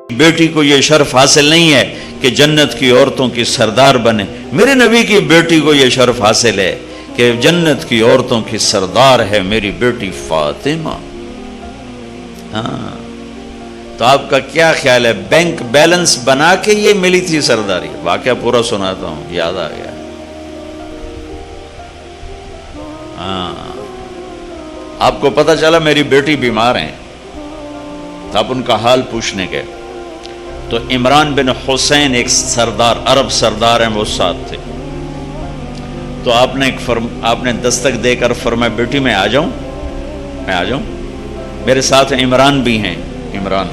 بیٹی کو یہ شرف حاصل نہیں ہے کہ جنت کی عورتوں کی سردار بنے. میرے نبی کی بیٹی کو یہ شرف حاصل ہے کہ جنت کی عورتوں کی سردار ہے میری بیٹی فاطمہ. ہاں تو آپ کا کیا خیال ہے بینک بیلنس بنا کے یہ ملی تھی سرداری؟ واقعہ پورا سناتا ہوں، یاد آ گیا. ہاں آپ کو پتہ چلا میری بیٹی بیمار ہیں، تو آپ ان کا حال پوچھنے گئے تو عمران بن حسین ایک سردار، عرب سردار ہیں، وہ ساتھ تھے. تو آپ نے دستک دے کر فرمایا بیٹی میں آ جاؤں. میرے ساتھ عمران بھی ہیں. عمران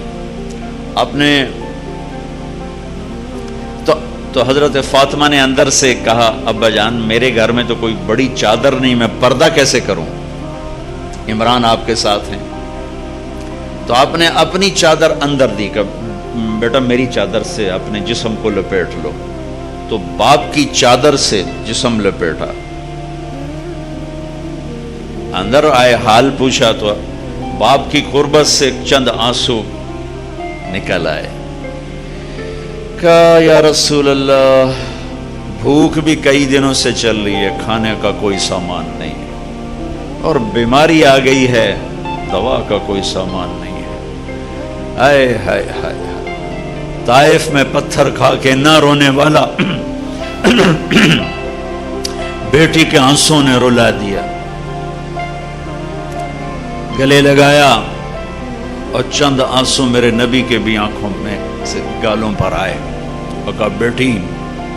آپ نے تو حضرت فاطمہ نے اندر سے کہا ابا جان میرے گھر میں تو کوئی بڑی چادر نہیں، میں پردہ کیسے کروں؟ عمران آپ کے ساتھ ہیں. تو آپ نے اپنی چادر اندر دی کہ بیٹا میری چادر سے اپنے جسم کو لپیٹ لو. تو باپ کی چادر سے جسم لپیٹا، اندر آئے حال پوچھا تو باپ کی قربت سے چند آنسو نکل آئے. کہا یا رسول اللہ بھوک بھی کئی دنوں سے چل رہی ہے، کھانے کا کوئی سامان نہیں ہے، اور بیماری آ گئی ہے، دوا کا کوئی سامان نہیں ہے. ہائے ہائے ہائے، طائف میں پتھر کھا کے نہ رونے والا بیٹی کے آنسوں نے رلا دیا. گلے لگایا اور چند آنسو میرے نبی کے بھی آنکھوں میں سے گالوں پر آئے اور کہا بیٹی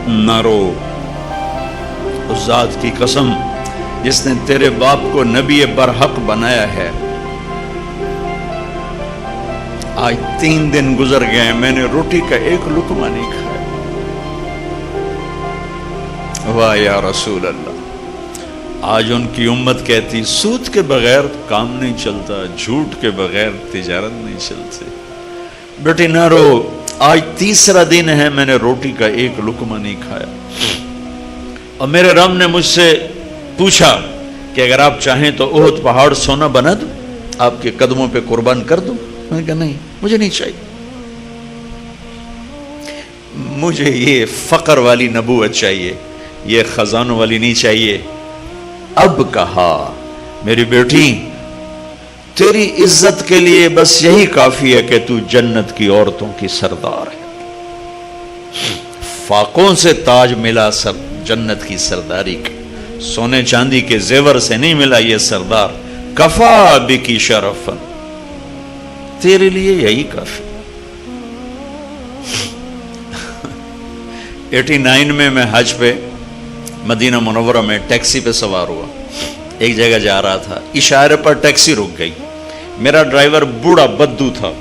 نہ رو، اس ذات کی قسم جس نے تیرے باپ کو نبی برحق بنایا ہے، آج 3 دن گزر گئے میں نے روٹی کا ایک لقمہ نہیں کھایا. واہ یا رسول اللہ. آج ان کی امت کہتی سود کے بغیر کام نہیں چلتا، جھوٹ کے بغیر تجارت نہیں چلتی. بیٹی نہ رو، آج 3 دن ہے میں نے روٹی کا ایک لقمہ نہیں کھایا. اور میرے رب نے مجھ سے پوچھا کہ اگر آپ چاہیں تو احد پہاڑ سونا بنا دوں، آپ کے قدموں پہ قربان کر دوں؟ میں نے کہا نہیں، مجھے نہیں چاہیے، مجھے یہ فقر والی نبوت چاہیے، یہ خزانوں والی نہیں چاہیے. اب کہا میری بیٹی تیری عزت کے لیے بس یہی کافی ہے کہ تو جنت کی عورتوں کی سردار ہے. فاقوں سے تاج ملا جنت کی سرداری کا، سونے چاندی کے زیور سے نہیں ملا یہ سردار. کفا بکی شرفا، تیرے لیے یہی کافی. 89 میں حج پہ مدینہ منورہ میں ٹیکسی پہ سوار ہوا، ایک جگہ جا رہا تھا، اشارے پر ٹیکسی رک گئی. میرا ڈرائیور بوڑھا بدو تھا،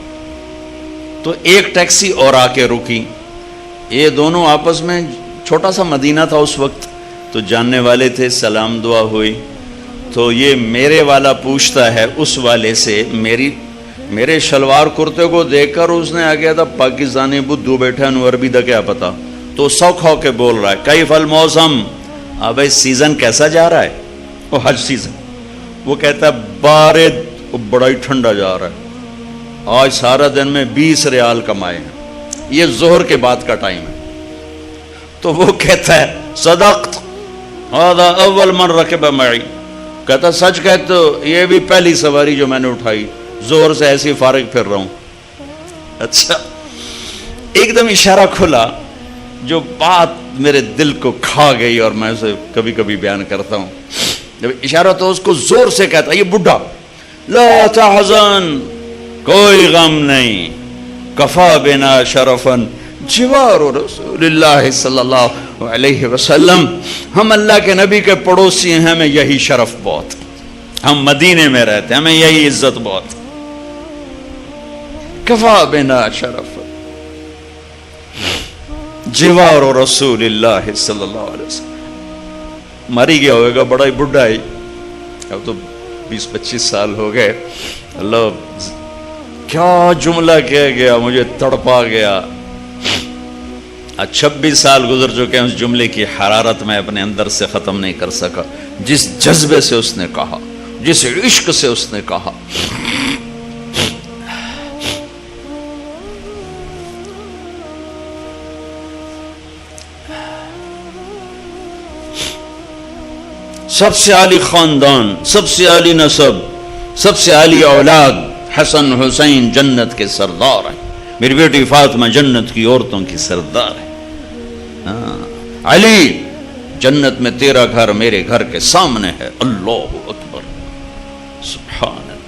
تو ایک ٹیکسی اور آ کے رکی. یہ دونوں آپس میں، چھوٹا سا مدینہ تھا اس وقت، تو جاننے والے تھے، سلام دعا ہوئی. تو یہ میرے والا پوچھتا ہے اس والے سے، میرے شلوار کرتے کو دیکھ کر اس نے آگیا تھا پاکستانی بدو بیٹھا انو عربی دا کیا پتا، تو سوکھ ہو کے بول رہا ہے کیف الموسم، اب سیزن کیسا جا رہا ہے؟ وہ حج سیزن. وہ کہتا ہے بارد، بڑا ہی ٹھنڈا جا رہا ہے، آج سارا دن میں 20 ریال کمائے ہیں، یہ ظہر کے بعد کا ٹائم ہے. تو وہ کہتا ہے صدقت هذا اول من رکب معی، کہتا سچ کہتے تو یہ بھی پہلی سواری جو میں نے اٹھائی، ظہر سے ایسی فارغ پھر رہا ہوں. اچھا، ایک دم اشارہ کھلا جو بات میرے دل کو کھا گئی، اور میں اسے کبھی کبھی بیان کرتا ہوں. جب اشارہ تو اس کو زور سے کہتا، یہ بڈھا، لا تحزن، کوئی غم نہیں، کفا بنا شرفا جوار رسول اللہ صلی اللہ علیہ وسلم، ہم اللہ کے نبی کے پڑوسی ہیں، ہمیں یہی شرف بہت، ہم مدینے میں رہتے ہیں، ہمیں یہی عزت بہت. کفا بنا شرف جوار رسول اللہ صلی اللہ علیہ وسلم. ماری گیا ہوئے گا، بڑا ہی بڈھا ہے، اب تو 20-25 سال ہو گئے. اللہ کیا جملہ کہہ گیا، مجھے تڑپا گیا. 26 سال گزر چکے ہیں، اس جملے کی حرارت میں اپنے اندر سے ختم نہیں کر سکا. جس جذبے سے اس نے کہا، جس عشق سے اس نے کہا. سب سے عالی خاندان، سب سے عالی نسب، سب سے عالی اولاد، حسن حسین جنت کے سردار ہیں، میری بیٹی فاطمہ جنت کی عورتوں کی سردار ہے، علی جنت میں تیرا گھر میرے گھر کے سامنے ہے، اللہ اکبر سبحان اللہ۔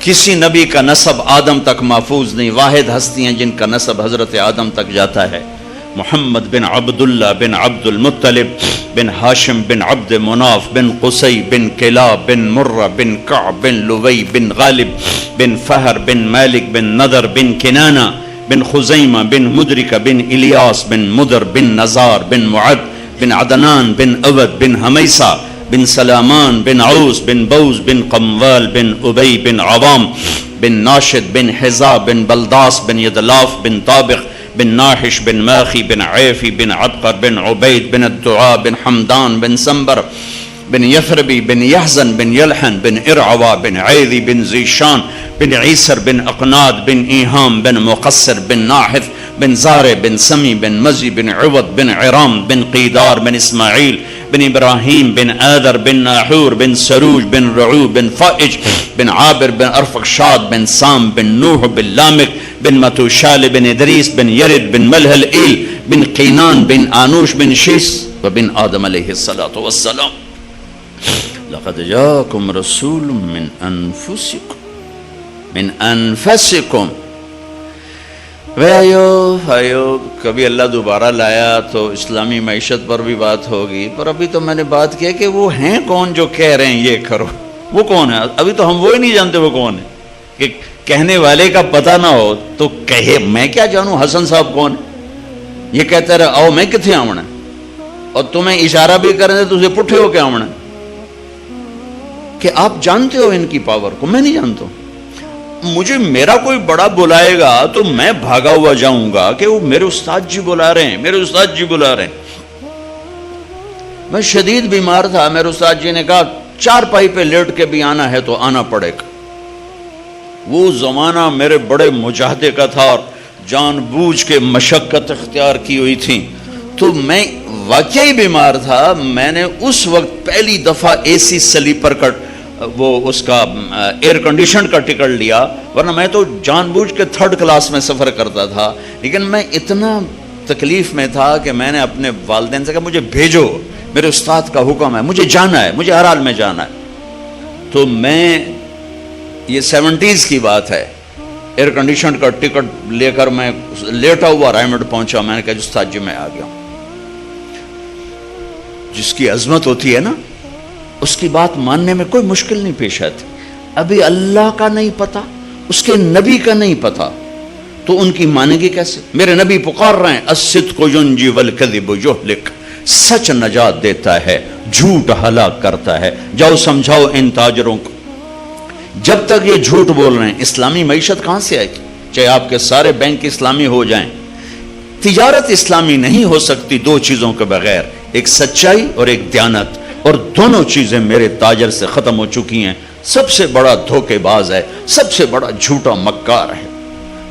کسی نبی کا نسب آدم تک محفوظ نہیں، واحد ہستی ہیں جن کا نسب حضرت آدم تک جاتا ہے، محمد بن عبداللہ بن عبد المطلب بن ہاشم بن عبد مناف بن قصی بن کلاب بن مرہ بن کعب بن لوی بن غالب بن فہر بن مالک بن نضر بن کنانہ بن خزیمہ بن مدرکہ بن الیاس بن مدر بن نزار بن معد بن عدنان بن عبد بن حمیسہ بن سلامان بن عوس بن بوز بن قموال بن ابی بن عوام بن ناشد بن حزا بن بلداس بن یدلاف بن طابق بن ناحش بن ماخی بن عیفی بن عبقر بن عبید بن الدعاء بن حمدان بن سنبر بن یثربی بن یحزن بن یلحن بن ارعوا بن عیدی بن زیشان بن عیسر بن اقناد بن ایہام بن مقصر بن ناحث بن زارع بن سمی بن مزی بن عوض بن عرام بن قیدار بن اسماعیل بن ابراہیم بن آدر بن ناحور بن سروج بن رعو بن فائج بن عابر بن ارفقشاد بن سام بن نوح بن لامک بن متوشال بن ادریس بن یرد بن ملہل ایل بن قینان بن آنوش بن شیس وبن آدم علیہ الصلاة والسلام۔ لقد جاءكم رسول من انفسکم بھائیو کبھی اللہ دوبارہ لایا تو اسلامی معیشت پر بھی بات ہوگی، پر ابھی تو میں نے بات کیا کہ وہ ہیں کون جو کہہ رہے ہیں یہ کرو، وہ کون ہے؟ ابھی تو ہم وہی نہیں جانتے وہ کون ہے، کہ کہنے والے کا پتہ نہ ہو تو کہے میں کیا جانوں حسن صاحب کون ہے، یہ کہتا رہا آؤ میں کتنے آمنا، اور تمہیں اشارہ بھی کریں تو اسے پٹھے ہو کے آمنا، کہ آپ جانتے ہو ان کی پاور کو، میں نہیں جانتا ہوں۔ مجھے میرا کوئی بڑا بلائے گا تو میں بھاگا ہوا جاؤں گا کہ وہ میرے استاد جی بلا رہے ہیں، میرے استاد جی بلا رہے ہیں۔ میں شدید بیمار تھا، میرے استاد جی نے کہا 4 پائی پہ لیٹ کے بھی آنا ہے تو آنا پڑے گا۔ وہ زمانہ میرے بڑے مجاہدے کا تھا اور جان بوجھ کے مشقت اختیار کی ہوئی تھی، تو میں واقعی بیمار تھا۔ میں نے اس وقت پہلی دفعہ اے سی سلیپر کا وہ اس کا ایئر کنڈیشن کا ٹکٹ لیا، ورنہ میں تو جان بوجھ کے 3rd کلاس میں سفر کرتا تھا، لیکن میں اتنا تکلیف میں تھا کہ میں نے اپنے والدین سے کہا مجھے بھیجو، میرے استاد کا حکم ہے، مجھے جانا ہے، مجھے ہر حال میں جانا ہے۔ تو میں یہ 70s کی بات ہے، ایئر کنڈیشن کا ٹکٹ لے کر میں لیٹا ہوا رائمنڈ پہنچا۔ میں نے کہا استاد جی میں آ گیا ہوں۔ جس کی عظمت ہوتی ہے نا اس کی بات ماننے میں کوئی مشکل نہیں پیش آتی۔ ابھی اللہ کا نہیں پتا، اس کے نبی کا نہیں پتا، تو ان کی مانیں گے کیسے؟ میرے نبی پکار رہے ہیں الصدق ینجی والکذب یہلک، سچ نجات دیتا ہے، جھوٹ ہلاک کرتا ہے۔ جاؤ سمجھاؤ ان تاجروں کو، جب تک یہ جھوٹ بول رہے ہیں اسلامی معیشت کہاں سے آئے گی؟ چاہے آپ کے سارے بینک اسلامی ہو جائیں، تجارت اسلامی نہیں ہو سکتی 2 چیزوں کے بغیر، ایک سچائی اور ایک دیانت، اور دونوں چیزیں میرے تاجر سے ختم ہو چکی ہیں۔ سب سے بڑا دھوکے باز ہے، سب سے بڑا جھوٹا مکار ہے۔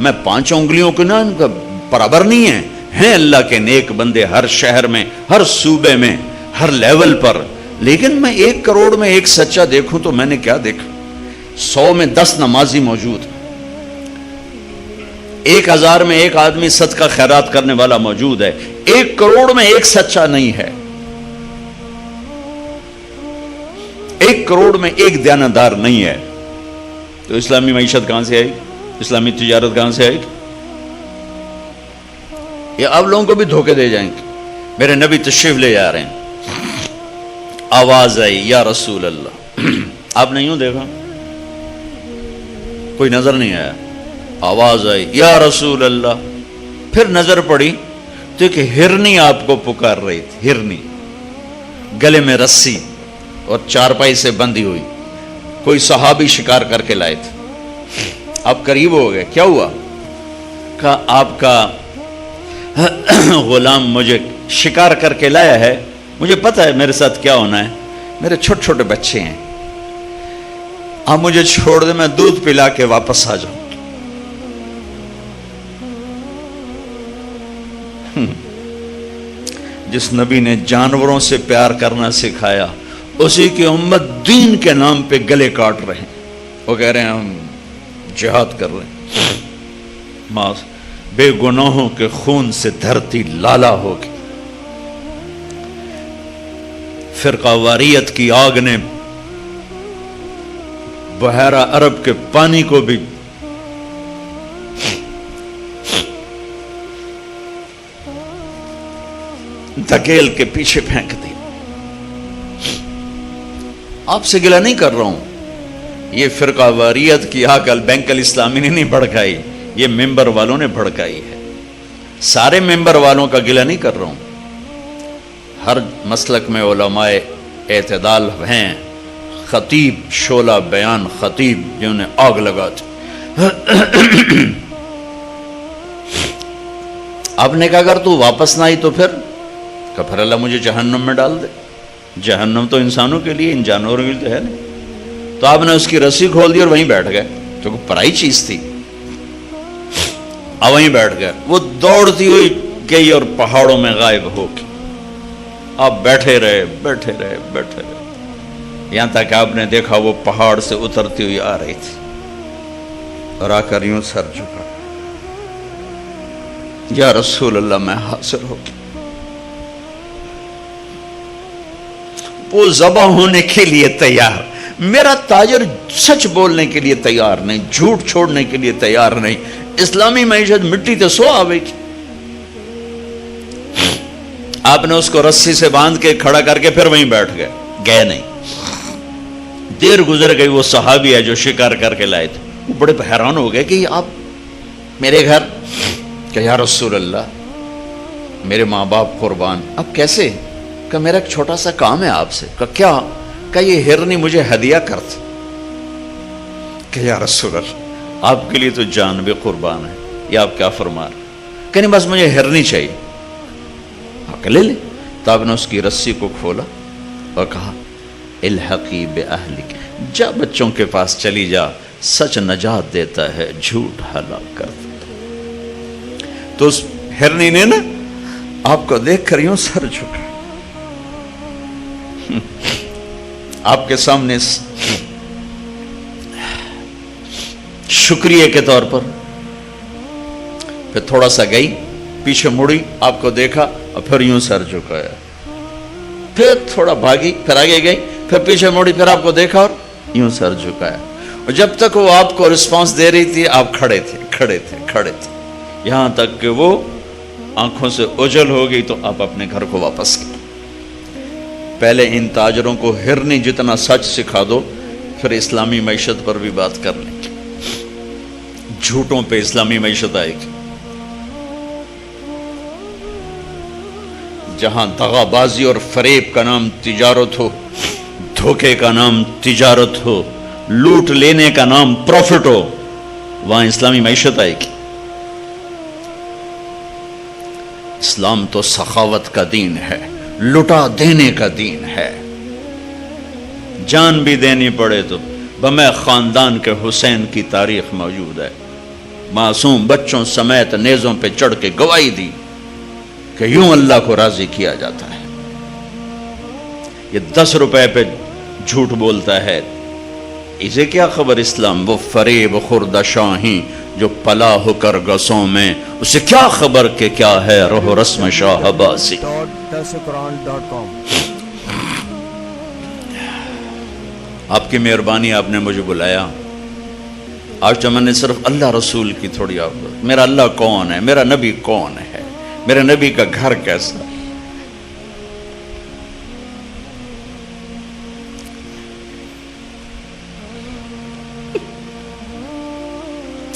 میں 5 انگلیوں کے نا ان کا برابر نہیں ہیں اللہ کے نیک بندے ہر شہر میں، ہر صوبے میں، ہر لیول پر، لیکن میں 1 کروڑ میں 1 سچا دیکھوں تو میں نے کیا دیکھا؟ 100 میں 10 نمازی موجود، 1000 میں 1 آدمی صدقہ خیرات کرنے والا موجود ہے، 1 کروڑ میں 1 سچا نہیں ہے، 1 کروڑ میں 1 دیانتدار نہیں ہے۔ تو اسلامی معیشت کہاں سے آئے گی؟ اسلامی تجارت کہاں سے آئے گی؟ یہ آپ لوگوں کو بھی دھوکے دے جائیں گے۔ میرے نبی تشریف لے جا رہے ہیں، آواز آئی یا رسول اللہ، آپ نے یوں دیکھا، کوئی نظر نہیں آیا، آواز آئی یا رسول اللہ، پھر نظر پڑی تو ایک ہرنی آپ کو پکار رہی تھی، ہرنی گلے میں رسی اور 4 پائی سے بندھی ہوئی، کوئی صحابی شکار کر کے لائے تھے۔ آپ قریب ہو گئے، کیا ہوا؟ کہا آپ کا غلام مجھے شکار کر کے لایا ہے، مجھے پتا ہے میرے ساتھ کیا ہونا ہے، میرے چھوٹے چھوٹے بچے ہیں، آپ مجھے چھوڑ دیں، میں دودھ پلا کے واپس آ جاؤں۔ جس نبی نے جانوروں سے پیار کرنا سکھایا، اسی کی امت دین کے نام پہ گلے کاٹ رہے ہیں۔ وہ کہہ رہے ہیں ہم جہاد کر رہے ہیں، معاذ بے گناہوں کے خون سے دھرتی لالا ہوگی۔ فرقہ واریت کی آگ نے بحیرہ عرب کے پانی کو بھی دھکیل کے پیچھے پھینک دی۔ آپ سے گلہ نہیں کر رہا ہوں، یہ فرقہ واریت کی آگ البینک الاسلامی نے نہیں بھڑکائی، یہ ممبر والوں نے بھڑکائی ہے۔ سارے ممبر والوں کا گلہ نہیں کر رہا ہوں، ہر مسلک میں علماء اعتدال ہیں، خطیب شعلہ بیان خطیب جنہیں آگ لگا دی۔ آپ نے کہا اگر تو واپس نہ آئی تو پھر اللہ مجھے جہنم میں ڈال دے۔ جہنم تو انسانوں کے لیے، ان جانوروں کے لیے تو ہے نہیں۔ تو آپ نے اس کی رسی کھول دی اور وہیں بیٹھ گئے، جو کہ پرائی چیز تھی، اور وہیں بیٹھ گئے۔ وہ دوڑتی ہوئی گئی اور پہاڑوں میں غائب ہو گئی۔ آپ بیٹھے رہے بیٹھے رہے بیٹھے رہے، یہاں تک آپ نے دیکھا وہ پہاڑ سے اترتی ہوئی آ رہی تھی اور آ کر یوں سر جھکا، یا رسول اللہ میں حاضر ہو گیا۔ وہ ذبح ہونے کے لیے تیار، میرا تاجر سچ بولنے کے لیے تیار نہیں، جھوٹ چھوڑنے کے لیے تیار نہیں۔ اسلامی معیشت مٹی تے سو آوے گی۔ آپ نے اس کو رسی سے باندھ کے کھڑا کر کے پھر وہیں بیٹھ گئے نہیں۔ دیر گزر گئی، وہ صحابی ہے جو شکار کر کے لائے تھے، وہ بڑے حیران ہو گئے کہ آپ میرے گھر، کہ یا رسول اللہ میرے ماں باپ قربان، اب کیسے؟ کہ میرا ایک چھوٹا سا کام ہے آپ سے۔ کہ کیا؟ کہ یہ ہرنی مجھے ہدیہ کرتے۔ کہ یا رسول اللہ آپ کے لیے تو جان بھی قربان ہے، یہ آپ کیا فرما رہے؟ کہ نہیں بس مجھے ہرنی چاہیے۔ آپ لے لے۔ تو آپ نے اس کی رسی کو کھولا اور کہا الحقی بأہلک، جا بچوں کے پاس چلی جا، سچ نجات دیتا ہے، جھوٹ ہلاک کر دیتا ہے۔ تو اس ہرنی نے نا آپ کو دیکھ کر یوں سر جھکا، آپ کے سامنے شکریہ کے طور پر، پھر تھوڑا سا گئی، پیچھے مڑی، آپ کو دیکھا اور پھر یوں سر جھکایا، پھر تھوڑا بھاگی، پھر آگے گئی، پھر پیچھے مڑی، پھر آپ کو دیکھا اور یوں سر جھکایا۔ اور جب تک وہ آپ کو رسپانس دے رہی تھی آپ کھڑے تھے، یہاں تک کہ وہ آنکھوں سے اوجھل ہو گئی تو آپ اپنے گھر کو واپس گئے۔ پہلے ان تاجروں کو ہرنی جتنا سچ سکھا دو، پھر اسلامی معیشت پر بھی بات کر لیں گے۔ جھوٹوں پہ اسلامی معیشت آئے گی۔ جہاں دغا بازی اور فریب کا نام تجارت ہو، دھوکے کا نام تجارت ہو، لوٹ لینے کا نام پروفٹ ہو، وہاں اسلامی معیشت آئے گی۔ اسلام تو سخاوت کا دین ہے، لٹا دینے کا دین ہے۔ جان بھی دینی پڑے تو بمے خاندان کے حسین کی تاریخ موجود ہے، معصوم بچوں سمیت نیزوں پہ چڑھ کے گواہی دی کہ یوں اللہ کو راضی کیا جاتا ہے۔ یہ 10 روپے پہ جھوٹ بولتا ہے، اسے کیا خبر اسلام؟ وہ فریب خورد شاہی جو پلا ہو کر گسوں میں، اسے کیا خبر کہ کیا ہے روح رسم شاہ عباسی۔ آپ کی مہربانی، آپ نے مجھے بلایا۔ آج تو میں نے صرف اللہ رسول کی تھوڑی آپ، میرا اللہ کون ہے، میرا نبی کون ہے، میرے نبی کا گھر کیسا ہے۔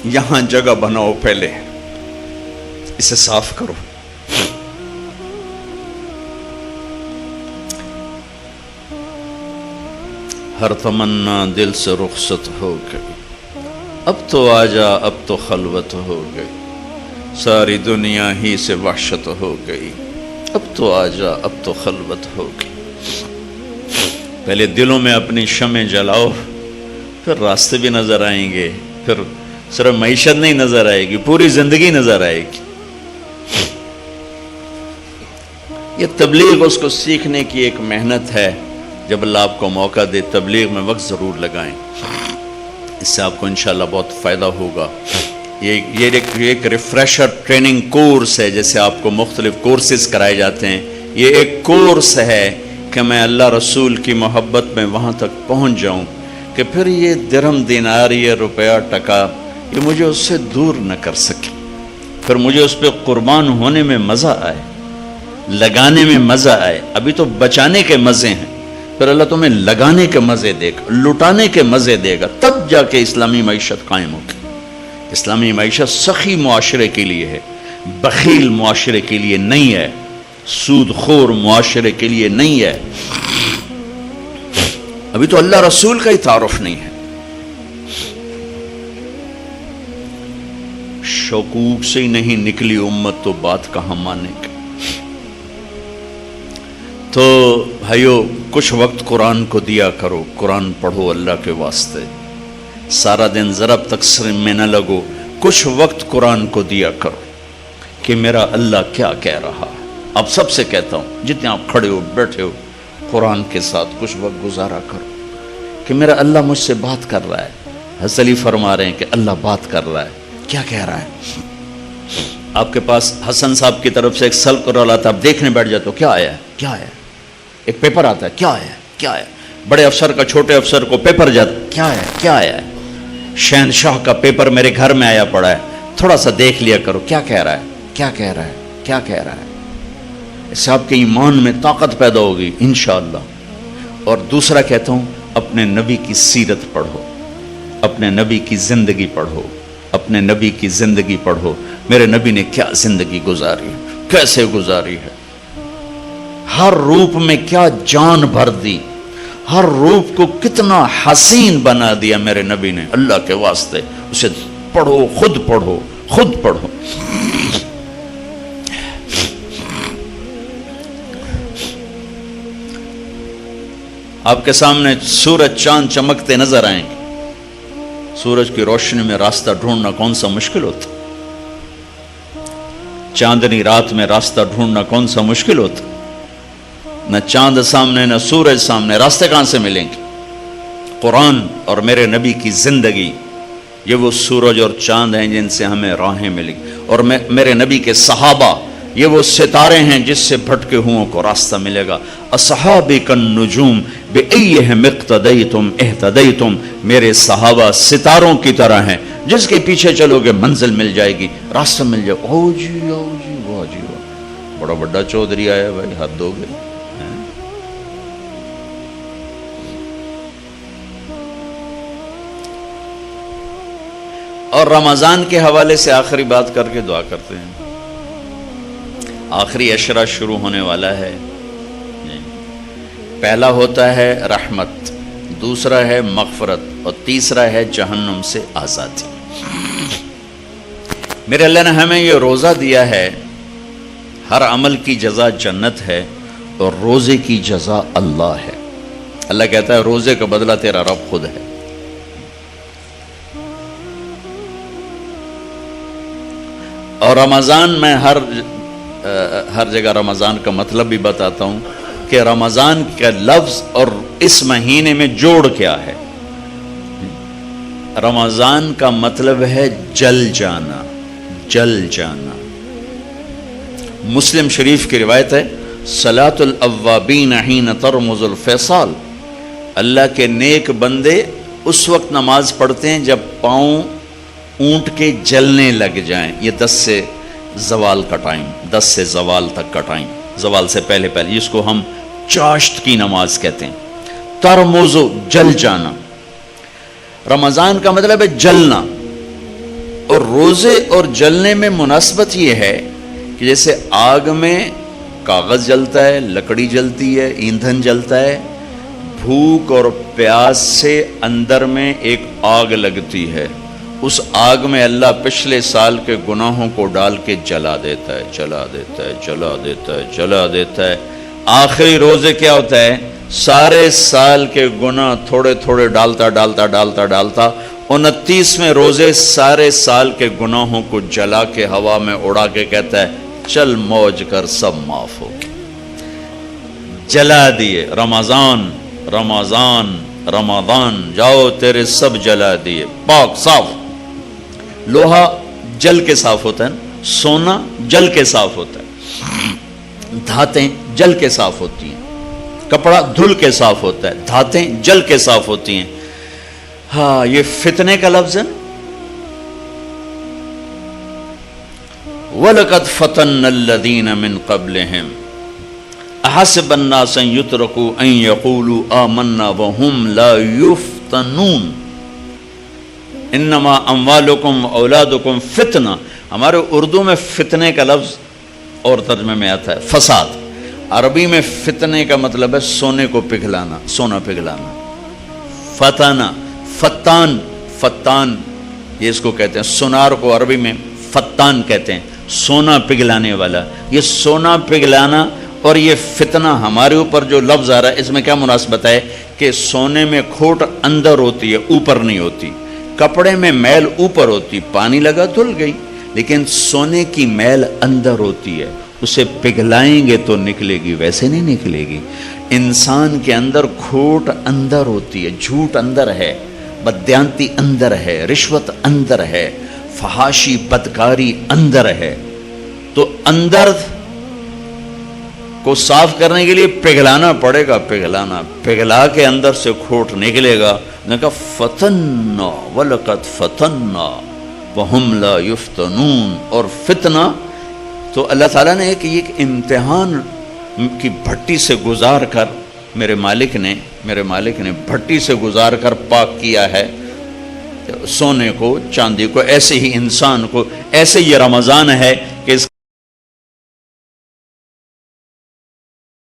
یہاں جگہ بناؤ، پہلے اسے صاف کرو۔ ہر تمنا دل سے رخصت ہو گئی، اب تو آجا، اب تو خلوت ہو گئی، ساری دنیا ہی سے وحشت ہو گئی، اب تو آجا، اب تو خلوت ہو گئی۔ پہلے دلوں میں اپنی شمع جلاؤ، پھر راستے بھی نظر آئیں گے، پھر صرف معیشت نہیں نظر آئے گی، پوری زندگی نظر آئے گی۔ یہ تبلیغ اس کو سیکھنے کی ایک محنت ہے. جب اللہ آپ کو موقع دے تبلیغ میں وقت ضرور لگائیں, اس سے آپ کو انشاءاللہ بہت فائدہ ہوگا. یہ ایک ریفریشر ٹریننگ کورس ہے, جیسے آپ کو مختلف کورسز کرائے جاتے ہیں. یہ ایک کورس ہے کہ میں اللہ رسول کی محبت میں وہاں تک پہنچ جاؤں کہ پھر یہ درہم دینار, یہ روپیہ ٹکا, یہ مجھے اس سے دور نہ کر سکے. پھر مجھے اس پہ قربان ہونے میں مزہ آئے, لگانے میں مزہ آئے. ابھی تو بچانے کے مزے ہیں, پھر اللہ تمہیں لگانے کے مزے دے گا, لٹانے کے مزے دے گا, تب جا کے اسلامی معیشت قائم ہوگی. اسلامی معیشت سخی معاشرے کے لیے ہے, بخیل معاشرے کے لیے نہیں ہے, سود خور معاشرے کے لیے نہیں ہے. ابھی تو اللہ رسول کا ہی تعارف نہیں ہے. شکوک سے ہی نہیں نکلی امت تو بات کہاں مانے گی. تو بھائیو, کچھ وقت قرآن کو دیا کرو, قرآن پڑھو اللہ کے واسطے. سارا دن ذرا تقصیر میں نہ لگو, کچھ وقت قرآن کو دیا کرو کہ میرا اللہ کیا کہہ رہا ہے. اب سب سے کہتا ہوں, جتنے آپ کھڑے ہو بیٹھے ہو, قرآن کے ساتھ کچھ وقت گزارا کرو کہ میرا اللہ مجھ سے بات کر رہا ہے. حضرت علی فرما رہے ہیں کہ اللہ بات کر رہا ہے, کیا کہہ رہا ہے. آپ کے پاس حسن صاحب کی طرف سے ایک سلک رول آتا ہے, آپ دیکھنے بیٹھ جاتے ہو, کیا آیا ہے, کیا آیا ہے. ایک پیپر آتا ہے, کیا آیا ہے, کیا آیا ہے. بڑے افسر کا چھوٹے افسر کو پیپر جاتا, کیا آیا ہے, کیا آیا ہے. شہنشاہ کا پیپر میرے گھر میں آیا پڑا ہے, تھوڑا سا دیکھ لیا کرو, کیا کہہ رہا ہے, کیا کہہ رہا ہے, کیا کہہ رہا ہے. اس سے آپ کے ایمان میں طاقت پیدا ہوگی انشاءاللہ. اور دوسرا کہتا ہوں, اپنے نبی کی سیرت پڑھو, اپنے نبی کی زندگی پڑھو, اپنے نبی کی زندگی پڑھو. میرے نبی نے کیا زندگی گزاری, کیسے گزاری ہے, ہر روپ میں کیا جان بھر دی, ہر روپ کو کتنا حسین بنا دیا میرے نبی نے. اللہ کے واسطے اسے پڑھو, خود پڑھو, خود پڑھو. آپ کے سامنے سورج چاند چمکتے نظر آئیں گے. سورج کی روشنی میں راستہ ڈھونڈنا کون سا مشکل ہوتا, چاندنی رات میں راستہ ڈھونڈنا کون سا مشکل ہوتا. نہ چاند سامنے نہ سورج سامنے, راستے کہاں سے ملیں گے. قرآن اور میرے نبی کی زندگی, یہ وہ سورج اور چاند ہیں جن سے ہمیں راہیں ملیں. اور میرے نبی کے صحابہ, یہ وہ ستارے ہیں جس سے بھٹکے ہوں کو راستہ ملے گا. اصحابی کالنجوم بأیہم اقتدیتم اہتدیتم. میرے صحابہ ستاروں کی طرح ہیں, جس کے پیچھے چلو گے منزل مل جائے گی, راستہ مل جائے. او جی واہ جی واہ, بڑا بڑا چودھری آیا بھائی, حد ہو گئی. اور رمضان کے حوالے سے آخری بات کر کے دعا کرتے ہیں. آخری عشرہ شروع ہونے والا ہے. پہلا ہوتا ہے رحمت, دوسرا ہے مغفرت, اور تیسرا ہے جہنم سے آزادی. میرے اللہ نے ہمیں یہ روزہ دیا ہے, ہر عمل کی جزا جنت ہے, اور روزے کی جزا اللہ ہے. اللہ کہتا ہے روزے کا بدلہ تیرا رب خود ہے. اور رمضان میں ہر جگہ رمضان کا مطلب بھی بتاتا ہوں کہ رمضان کا لفظ اور اس مہینے میں جوڑ کیا ہے. رمضان کا مطلب ہے جل جانا, جل جانا. مسلم شریف کی روایت ہے, صلاۃ الاوابین حین ترمز الفیصال. اللہ کے نیک بندے اس وقت نماز پڑھتے ہیں جب پاؤں اونٹ کے جلنے لگ جائیں. یہ 10 سے زوال کا ٹائم, 10 سے زوال تک کا ٹائم, زوال سے پہلے پہلے, جس کو ہم چاشت کی نماز کہتے ہیں. ترمزو, جل جانا. رمضان کا مطلب ہے جلنا. اور روزے اور جلنے میں مناسبت یہ ہے کہ جیسے آگ میں کاغذ جلتا ہے, لکڑی جلتی ہے, ایندھن جلتا ہے, بھوک اور پیاس سے اندر میں ایک آگ لگتی ہے. اس آگ میں اللہ پچھلے سال کے گناہوں کو ڈال کے جلا دیتا ہے, جلا دیتا ہے, جلا دیتا ہے, جلا دیتا ہے. آخری روزے کیا ہوتا ہے, سارے سال کے گناہ تھوڑے تھوڑے ڈالتا ڈالتا ڈالتا ڈالتا 29ویں روزے سارے سال کے گناہوں کو جلا کے ہوا میں اڑا کے کہتا ہے چل موج کر, سب معاف ہو. جلا دیے. رمضان رمضان رمضان جاؤ تیرے سب جلا دیے. پاک صاف. لوہا جل کے صاف ہوتا ہے، سونا جل کے صاف ہوتا ہے، دھاتیں جل کے صاف ہوتی ہیں، کپڑا دھل کے صاف ہوتا ہے، دھاتیں جل کے صاف ہوتی ہیں. ہاں یہ فتنے کا لفظ ہے. وَلَقَدْ فَتَنَّ الَّذِينَ مِن قَبْلِهِمْ أَحَسِبَ النَّاسَ أَن يُتْرَكُوا أَن يَقُولُوا آمَنَّا وَهُمْ لَا يُفْتَنُونَ انما اموالکم اولادکم فتنہ. ہمارے اردو میں فتنے کا لفظ اور ترجمے میں آتا ہے فساد. عربی میں فتنے کا مطلب ہے سونے کو پگھلانا، سونا پگھلانا. فتانہ، فتان، فتان یہ اس کو کہتے ہیں. سونار کو عربی میں فتان کہتے ہیں، سونا پگھلانے والا. یہ سونا پگھلانا اور یہ فتنہ ہمارے اوپر جو لفظ آ رہا ہے اس میں کیا مناسبت ہے کہ سونے میں کھوٹ اندر ہوتی ہے، اوپر نہیں ہوتی. کپڑے میں میل اوپر ہوتی، پانی لگا دھل گئی، لیکن سونے کی میل اندر ہوتی ہے. اسے پگھلائیں گے تو نکلے گی، ویسے نہیں نکلے گی. انسان کے اندر کھوٹ اندر ہوتی ہے، جھوٹ اندر ہے، بددیانتی اندر ہے، رشوت اندر ہے، فحاشی بدکاری اندر ہے. تو اندر کو صاف کرنے کے لیے پگھلانا پڑے گا. پگھلانا، پگھلا کے اندر سے کھوٹ نکلے گا. نے کہا فتنہ وَلَقَدْ فَتَنَّا وَهُمْ لَا يُفْتَنُونَ. اور فتنہ تو اللہ تعالیٰ نے ایک امتحان کی بھٹی سے گزار کر میرے مالک نے بھٹی سے گزار کر پاک کیا ہے سونے کو، چاندی کو. ایسے ہی انسان کو، ایسے یہ رمضان ہے کہ اس